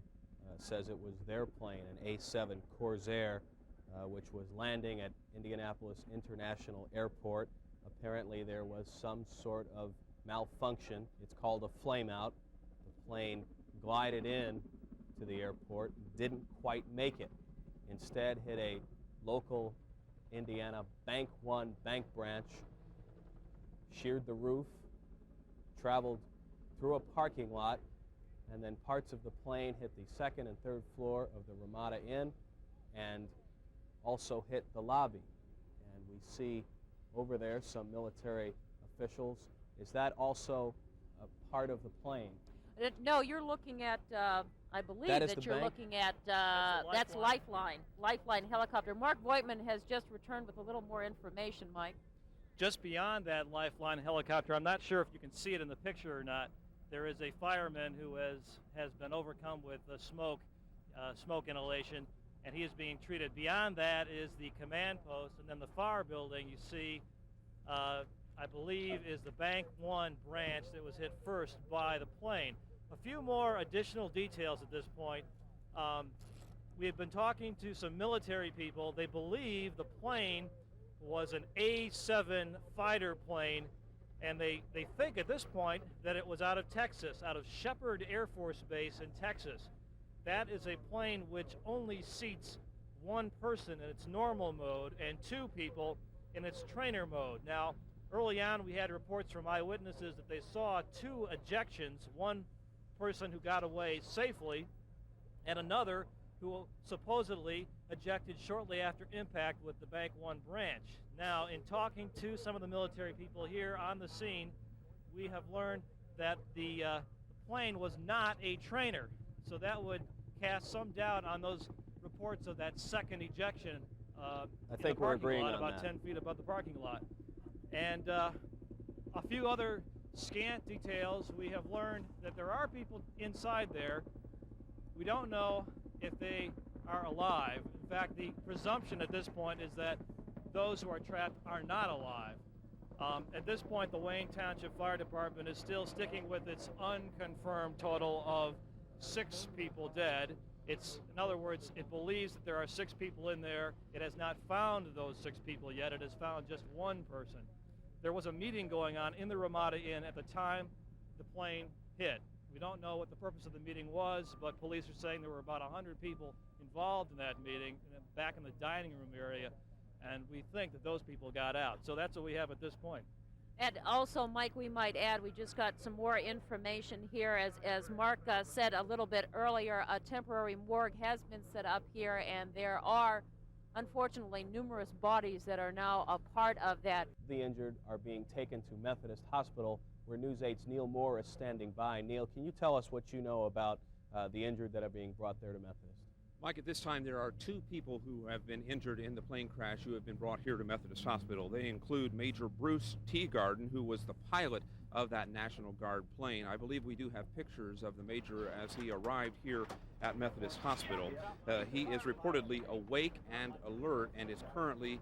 says it was their plane, an A-7 Corsair, which was landing at Indianapolis International Airport. Apparently there was some sort of malfunction. It's called a flameout. The plane glided in to the airport, didn't quite make it. Instead hit a local Indiana Bank One bank branch, sheared the roof, traveled through a parking lot, and then parts of the plane hit the second and third floor of the Ramada Inn and also hit the lobby. And we see over there some military officials. Is that also a part of the plane? No, you're looking at, I believe That is that the you're bank? looking at, That's that's Lifeline helicopter. Mark Voigtman has just returned with a little more information, Mike. Just beyond that Lifeline helicopter, I'm not sure if you can see it in the picture or not, there is a fireman who has been overcome with smoke inhalation, and he is being treated. Beyond that is the command post, and then the far building you see, I believe, is the Bank One branch that was hit first by the plane. A few more additional details at this point. We have been talking to some military people. They believe the plane was an A-7 fighter plane, and they think at this point that it was out of Texas, out of Shepherd Air Force Base in Texas. That is a plane which only seats one person in its normal mode and two people in its trainer mode. Now, early on we had reports from eyewitnesses that they saw two ejections, one person who got away safely and another who supposedly ejected shortly after impact with the Bank One branch. Now, in talking to some of the military people here on the scene, we have learned that the plane was not a trainer, so that would cast some doubt on those reports of that second ejection I think we're agreeing on about that. 10 feet above the parking lot. And a few other scant details. We have learned that there are people inside there. We don't know if they are alive. In fact, the presumption at this point is that those who are trapped are not alive. At this point, the Wayne Township Fire Department is still sticking with its unconfirmed total of 6 people dead. In other words, it believes that there are 6 people in there. It has not found those 6 people yet. It has found just one person. There was a meeting going on in the Ramada Inn at the time the plane hit. We don't know what the purpose of the meeting was, but police are saying there were about 100 people involved in that meeting back in the dining room area, and we think that those people got out. So that's what we have at this point. And also, Mike, we might add, we just got some more information here. As Mark said a little bit earlier, a temporary morgue has been set up here, and there are, unfortunately, numerous bodies that are now a part of that. The injured are being taken to Methodist Hospital, where News 8's Neil Moore is standing by. Neil, can you tell us what you know about the injured that are being brought there to Methodist? Mike, at this time there are 2 people who have been injured in the plane crash who have been brought here to Methodist Hospital. They include Major Bruce Teagarden, who was the pilot of that National Guard plane. I believe we do have pictures of the Major as he arrived here at Methodist Hospital. He is reportedly awake and alert and is currently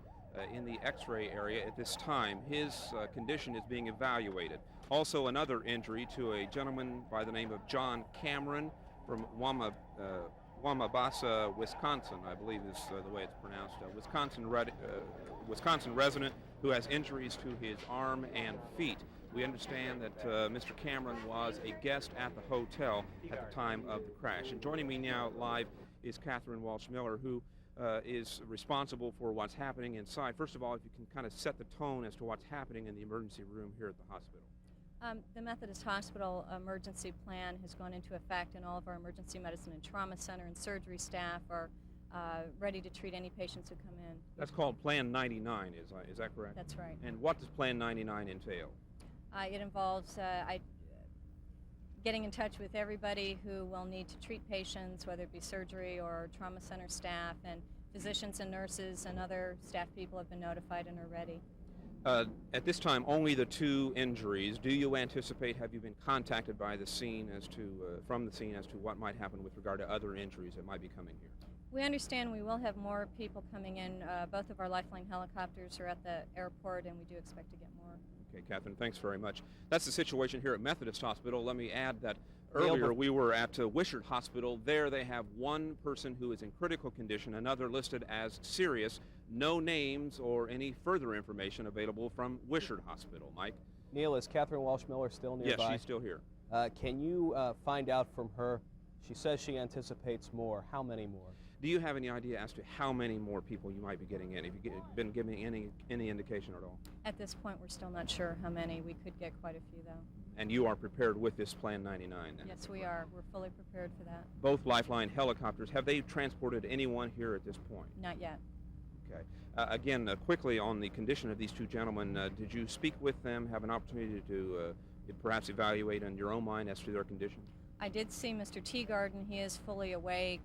in the x-ray area at this time. His condition is being evaluated. Also, another injury to a gentleman by the name of John Cameron from Wamabasa, Wisconsin, I believe is the way it's pronounced. Wisconsin resident who has injuries to his arm and feet. We understand that Mr. Cameron was a guest at the hotel at the time of the crash. And joining me now live is Catherine Walsh-Miller, who is responsible for what's happening inside. First of all, if you can kind of set the tone as to what's happening in the emergency room here at the hospital. The Methodist Hospital emergency plan has gone into effect, and all of our emergency medicine and trauma center and surgery staff are ready to treat any patients who come in. That's called Plan 99, is that correct? That's right. And what does Plan 99 entail? It involves getting in touch with everybody who will need to treat patients, whether it be surgery or trauma center staff, and physicians and nurses and other staff people have been notified and are ready. At this time, only the 2 injuries. Do you anticipate, have you been contacted by the scene from the scene as to what might happen with regard to other injuries that might be coming here? We understand we will have more people coming in. Both of our Lifeline helicopters are at the airport, and we do expect to get more. Okay, Catherine, thanks very much. That's the situation here at Methodist Hospital. Let me add that earlier we were at Wishart Hospital. There they have 1 person who is in critical condition, another listed as serious. No names or any further information available from Wishart Hospital. Mike? Neil, is Catherine Walsh-Miller still nearby? Yes, she's still here. Can you find out from her? She says she anticipates more. How many more? Do you have any idea as to how many more people you might be getting in? Have you been given any indication at all? At this point, we're still not sure how many. We could get quite a few, though. And you are prepared with this Plan 99, then? Yes, we are. We're fully prepared for that. Both Lifeline helicopters, have they transported anyone here at this point? Not yet. Okay. Again, quickly on the condition of these 2 gentlemen, did you speak with them, have an opportunity to perhaps evaluate in your own mind as to their condition? I did see Mr. Teagarden. He is fully awake,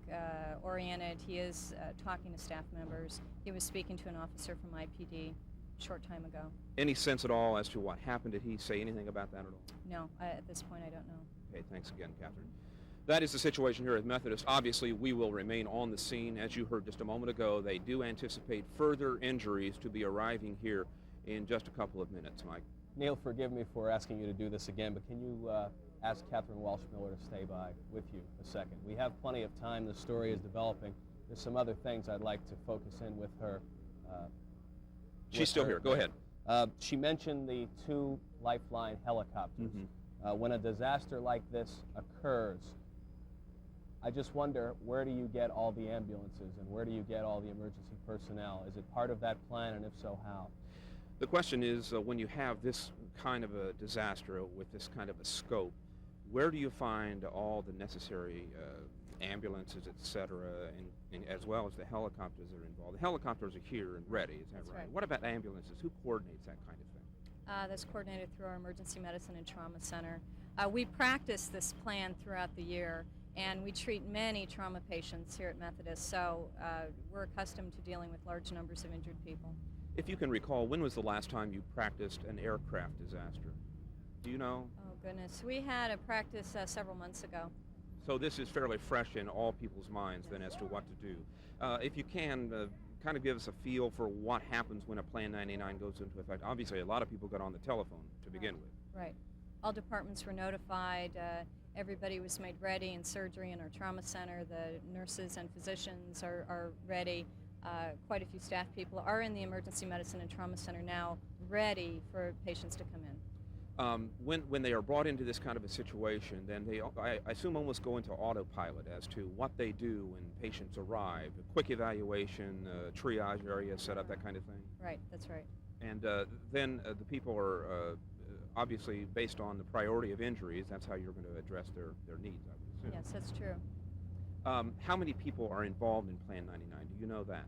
oriented. He is talking to staff members. He was speaking to an officer from IPD a short time ago. Any sense at all as to what happened? Did he say anything about that at all? No, at this point I don't know. Okay, thanks again, Catherine. That is the situation here at Methodist. Obviously, we will remain on the scene. As you heard just a moment ago, they do anticipate further injuries to be arriving here in just a couple of minutes, Mike. Neil, forgive me for asking you to do this again, but can you ask Catherine Walsh-Miller to stay by with you a second? We have plenty of time. The story is developing. There's some other things I'd like to focus in with her. She's still here. Go ahead. She mentioned the 2 Lifeline helicopters. When a disaster like this occurs, I just wonder, where do you get all the ambulances and where do you get all the emergency personnel? Is it part of that plan, and if so, how? The question is, when you have this kind of a disaster with this kind of a scope, where do you find all the necessary ambulances, et cetera, and as well as the helicopters that are involved? The helicopters are here and ready, is that right? What about ambulances? Who coordinates that kind of thing? That's coordinated through our Emergency Medicine and Trauma Center. We practice this plan throughout the year, and we treat many trauma patients here at Methodist, so we're accustomed to dealing with large numbers of injured people. If you can recall, when was the last time you practiced an aircraft disaster? Do you know? Oh, goodness. We had a practice several months ago. So this is fairly fresh in all people's minds then as to what to do. If you can, kind of give us a feel for what happens when a Plan 99 goes into effect. Obviously, a lot of people got on the telephone to begin with. Right. All departments were notified. Everybody was made ready in surgery in our trauma center. The nurses and physicians are ready. Quite a few staff people are in the Emergency Medicine and Trauma Center now, ready for patients to come in. When they are brought into this kind of a situation, then they, I assume, almost go into autopilot as to what they do when patients arrive. A quick evaluation, triage area set up, that kind of thing. Right, that's right. And then the people are obviously, based on the priority of injuries, that's how you're going to address their needs, I would assume. Yes, that's true. How many people are involved in Plan 99? Do you know that?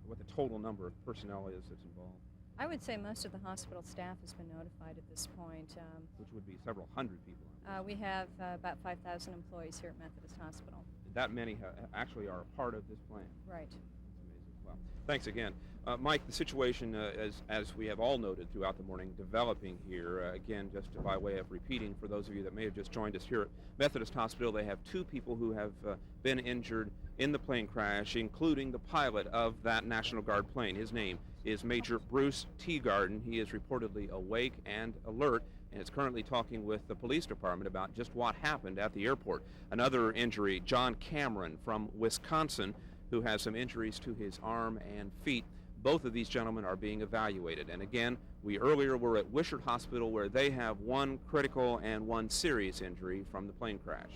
What the total number of personnel is that's involved? I would say most of the hospital staff has been notified at this point. Which would be several hundred people. We have about 5,000 employees here at Methodist Hospital. That many actually are a part of this plan. Right. That's amazing. Well, thanks again. Mike, the situation, as we have all noted throughout the morning, developing here, again, just by way of repeating for those of you that may have just joined us here at Methodist Hospital, they have 2 people who have been injured in the plane crash, including the pilot of that National Guard plane. His name is Major Bruce Teagarden. He is reportedly awake and alert, and is currently talking with the police department about just what happened at the airport. Another injury, John Cameron from Wisconsin, who has some injuries to his arm and feet. Both of these gentlemen are being evaluated. And again, we earlier were at Wishart Hospital, where they have 1 critical and 1 serious injury from the plane crash.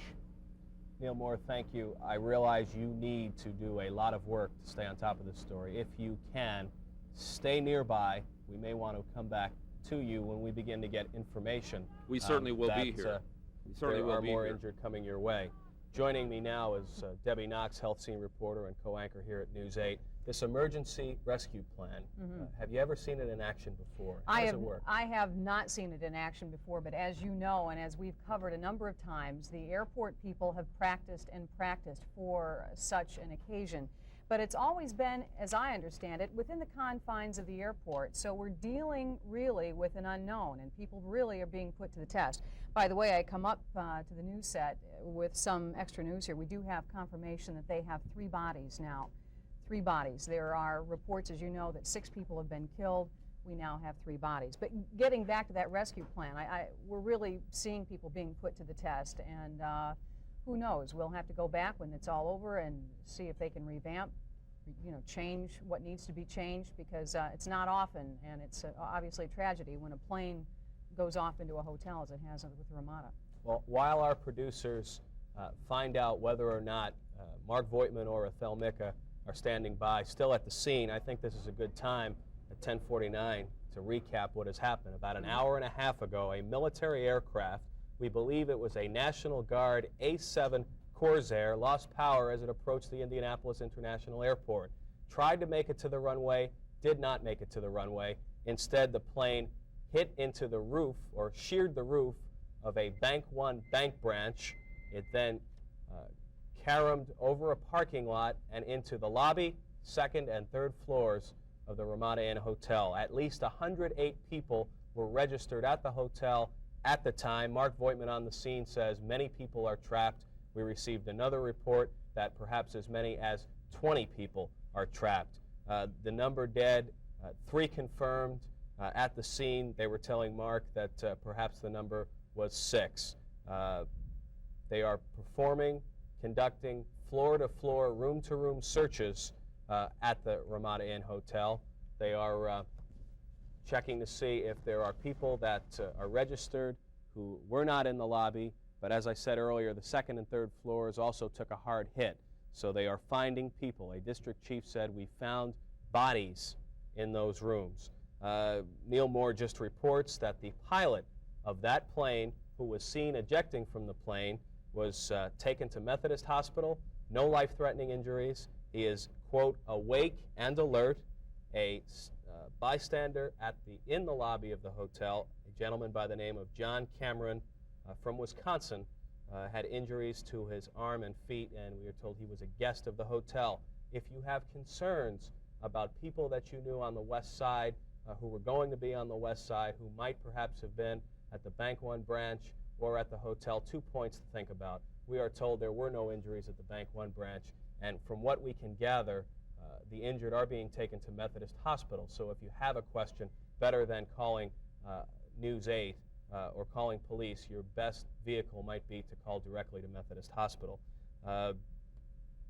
Neil Moore, thank you. I realize you need to do a lot of work to stay on top of this story. If you can, stay nearby. We may want to come back to you when we begin to get information. We certainly will be here. We certainly will be here. There are more injured coming your way. Joining me now is Debbie Knox, health scene reporter and co-anchor here at News 8. This emergency rescue plan, have you ever seen it in action before? How does it work? I have not seen it in action before, but as you know, and as we've covered a number of times, the airport people have practiced and practiced for such an occasion. But it's always been, as I understand it, within the confines of the airport. So we're dealing really with an unknown, and people really are being put to the test. By the way, I come up to the news set with some extra news here. We do have confirmation that they have 3 bodies now. 3 bodies. There are reports, as you know, that 6 people have been killed. We now have 3 bodies. But getting back to that rescue plan, we're really seeing people being put to the test, and who knows? We'll have to go back when it's all over and see if they can revamp, change what needs to be changed, because it's not often, and it's obviously a tragedy when a plane goes off into a hotel, as it has with Ramada. Well, while our producers find out whether or not Mark Voigtman or Ethel Micka are standing by, still at the scene, I think this is a good time at 10:49 to recap what has happened. About an hour and a half ago, a military aircraft, we believe it was a National Guard A-7 Corsair, lost power as it approached the Indianapolis International Airport. Tried to make it to the runway, did not make it to the runway. Instead, the plane hit into the roof, or sheared the roof, of a Bank One bank branch. It then caromed over a parking lot and into the lobby, 2nd and 3rd floors of the Ramada Inn Hotel. At least 108 people were registered at the hotel at the time. Mark Voigtman on the scene says many people are trapped. We received another report that perhaps as many as 20 people are trapped. The number dead, 3 confirmed. At the scene, they were telling Mark that perhaps the number was 6. They are conducting floor-to-floor, room-to-room searches at the Ramada Inn Hotel. They are checking to see if there are people that are registered who were not in the lobby, but as I said earlier, the 2nd and 3rd floors also took a hard hit, so they are finding people. A district chief said, we found bodies in those rooms. Neil Moore just reports that the pilot of that plane, who was seen ejecting from the plane, was taken to Methodist Hospital. No life-threatening injuries. He is, quote, awake and alert. A bystander in the lobby of the hotel, a gentleman by the name of John Cameron from Wisconsin, had injuries to his arm and feet, and we are told he was a guest of the hotel. If you have concerns about people that you knew on the west side, who were going to be on the west side, who might perhaps have been at the Bank One branch or at the hotel, 2 points to think about. We are told there were no injuries at the Bank One branch, and from what we can gather, the injured are being taken to Methodist Hospital. So if you have a question, better than calling News 8 or calling police, your best vehicle might be to call directly to Methodist Hospital.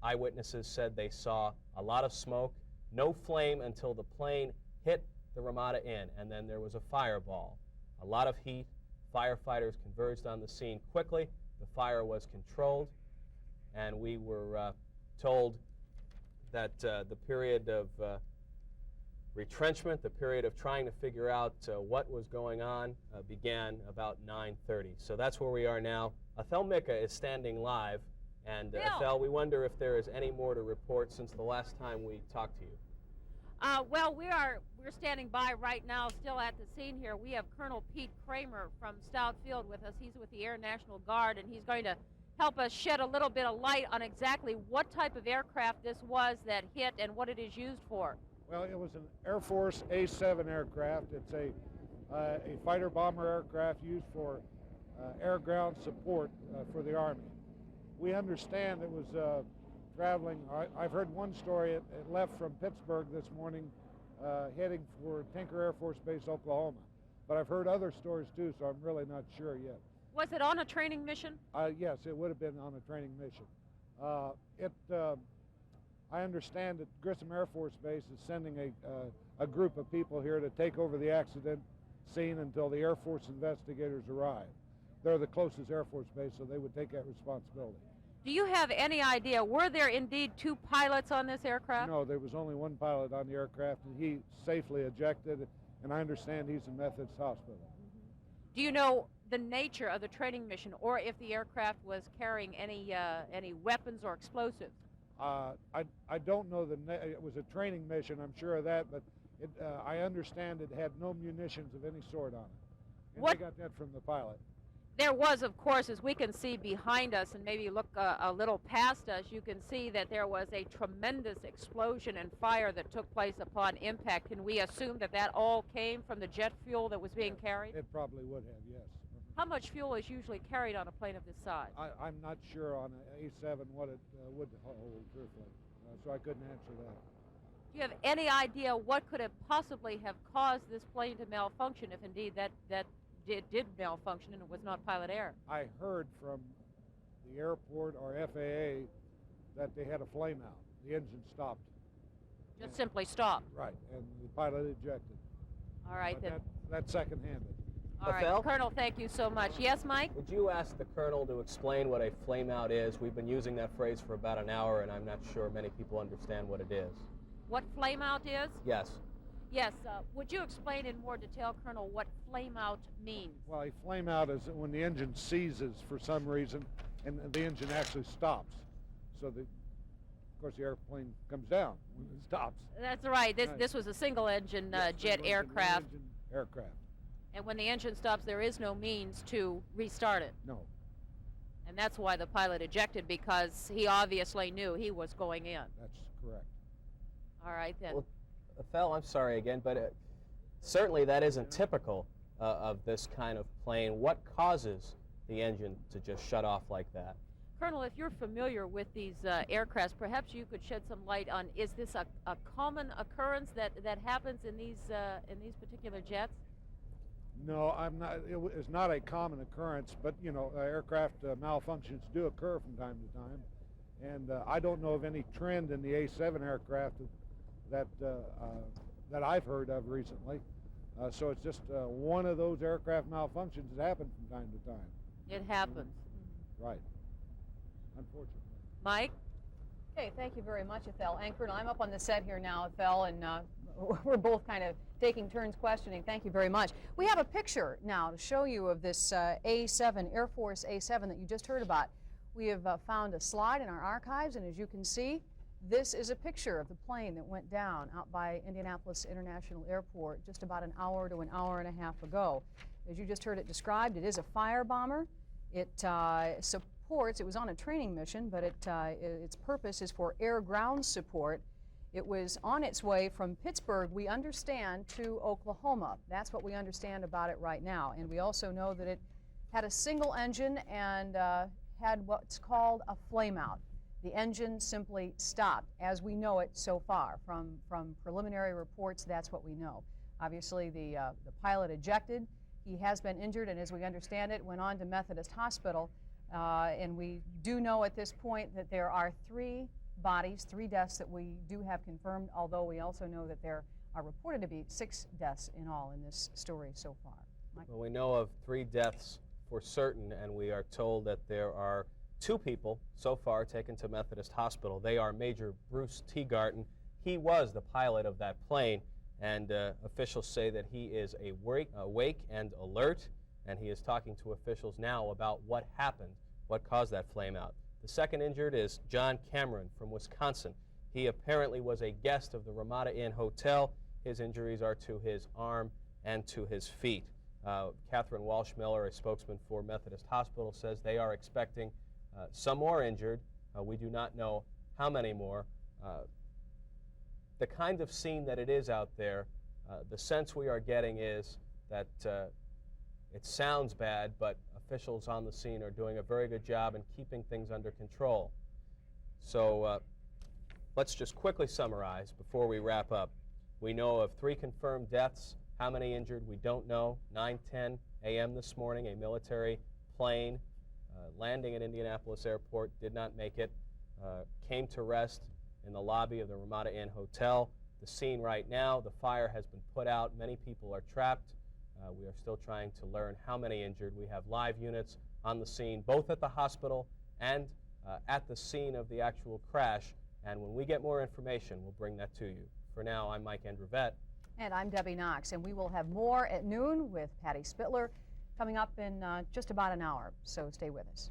Eyewitnesses said they saw a lot of smoke, no flame until the plane hit the Ramada Inn, and then there was a fireball. A lot of heat. Firefighters converged on the scene quickly. The fire was controlled, and we were told that the period of retrenchment, the period of trying to figure out what was going on, began about 9:30. So that's where we are now. Ethel Micka is standing live, and Ethel, we wonder if there is any more to report since the last time we talked to you. Well, we're standing by right now, still at the scene here. We have Colonel Pete Kramer from Stout Field with us. He's with the Air National Guard, and he's going to help us shed a little bit of light on exactly what type of aircraft this was that hit and what it is used for. Well, it was an Air Force A-7 aircraft. It's a fighter bomber aircraft used for air-ground support for the Army. We understand it was traveling. I've heard one story. It left from Pittsburgh this morning, heading for Tinker Air Force Base, Oklahoma. But I've heard other stories too, so I'm really not sure yet. Was it on a training mission? Yes, it would have been on a training mission. I understand that Grissom Air Force Base is sending a group of people here to take over the accident scene until the Air Force investigators arrive. They're the closest Air Force base, so they would take that responsibility. Do you have any idea, were there indeed 2 pilots on this aircraft? No, there was only 1 pilot on the aircraft, and he safely ejected, and I understand he's in Methodist Hospital. Do you know the nature of the training mission, or if the aircraft was carrying any weapons or explosives? I don't know it was a training mission, I'm sure of that, but I understand it had no munitions of any sort on it. And they got that from the pilot. There was, of course, as we can see behind us and maybe look a little past us, you can see that there was a tremendous explosion and fire that took place upon impact. Can we assume that that all came from the jet fuel that was being carried? It probably would have, yes. How much fuel is usually carried on a plane of this size? I'm not sure on an A7 what it would hold, truthfully, so I couldn't answer that. Do you have any idea what could have possibly have caused this plane to malfunction if indeed that did malfunction and it was not pilot error? I heard from the airport or FAA that they had a flame out. The engine stopped. Just simply stopped. Right, and the pilot ejected. All right, but then. That's second-handed. All right, Rafael? Colonel, thank you so much. Yes, Mike? Would you ask the Colonel to explain what a flameout is? We've been using that phrase for about an hour, and I'm not sure many people understand what it is. What flameout is? Yes. Yes. Would you explain in more detail, Colonel, what flameout means? Well, a flameout is when the engine seizes for some reason, and the engine actually stops. So, of course, the airplane comes down when it stops. That's right. This was a single-engine jet aircraft. Aircraft. And when the engine stops, there is no means to restart it. No. And that's why the pilot ejected, because he obviously knew he was going in. That's correct. All right, then. Well, Fel, I'm sorry again, but certainly that isn't typical of this kind of plane. What causes the engine to just shut off like that? Colonel, if you're familiar with these aircrafts, perhaps you could shed some light on, is this a common occurrence that happens in these particular jets? No, I'm not. It's not a common occurrence, but you know, aircraft malfunctions do occur from time to time, and I don't know of any trend in the A7 aircraft that I've heard of recently. So it's just one of those aircraft malfunctions that happen from time to time. It happens. Right. Unfortunately. Mike? Okay, thank you very much, Ethel. And Colonel, I'm up on the set here now, Ethel, and we're both kind of taking turns questioning. Thank you very much. We have a picture now to show you of this A7, Air Force A7 that you just heard about. We have found a slide in our archives, and as you can see, this is a picture of the plane that went down out by Indianapolis International Airport just about an hour to an hour and a half ago. As you just heard it described, it is a fire bomber. It supports, it was on a training mission, but its purpose is for air-ground support. It was on its way from Pittsburgh, we understand, to Oklahoma. That's what we understand about it right now. And we also know that it had a single engine and had what's called a flameout. The engine simply stopped, as we know it so far. From preliminary reports, that's what we know. Obviously, the pilot ejected. He has been injured, and as we understand it, went on to Methodist Hospital. And we do know at this point that there are 3 bodies, 3 deaths that we do have confirmed, although we also know that there are reported to be 6 deaths in all in this story so far. Mike? Well, we know of 3 deaths for certain, and we are told that there are 2 people so far taken to Methodist Hospital. They are Major Bruce Teagarden. He was the pilot of that plane, and officials say that he is awake and alert, and he is talking to officials now about what happened, what caused that flame out. The second injured is John Cameron from Wisconsin. He apparently was a guest of the Ramada Inn Hotel. His injuries are to his arm and to his feet. Catherine Walsh-Miller, a spokesman for Methodist Hospital, says they are expecting some more injured. We do not know how many more. The kind of scene that it is out there, the sense we are getting is that it sounds bad, but officials on the scene are doing a very good job in keeping things under control. So let's just quickly summarize before we wrap up. We know of 3 confirmed deaths. How many injured, we don't know. 9:10 a.m. this morning, a military plane landing at Indianapolis Airport did not make it, came to rest in the lobby of the Ramada Inn Hotel. The scene right now, the fire has been put out. Many people are trapped. We are still trying to learn how many injured. We have live units on the scene, both at the hospital and at the scene of the actual crash. And when we get more information, we'll bring that to you. For now, I'm Mike Andrevet. And I'm Debbie Knox, and we will have more at noon with Patty Spittler coming up in just about an hour, so stay with us.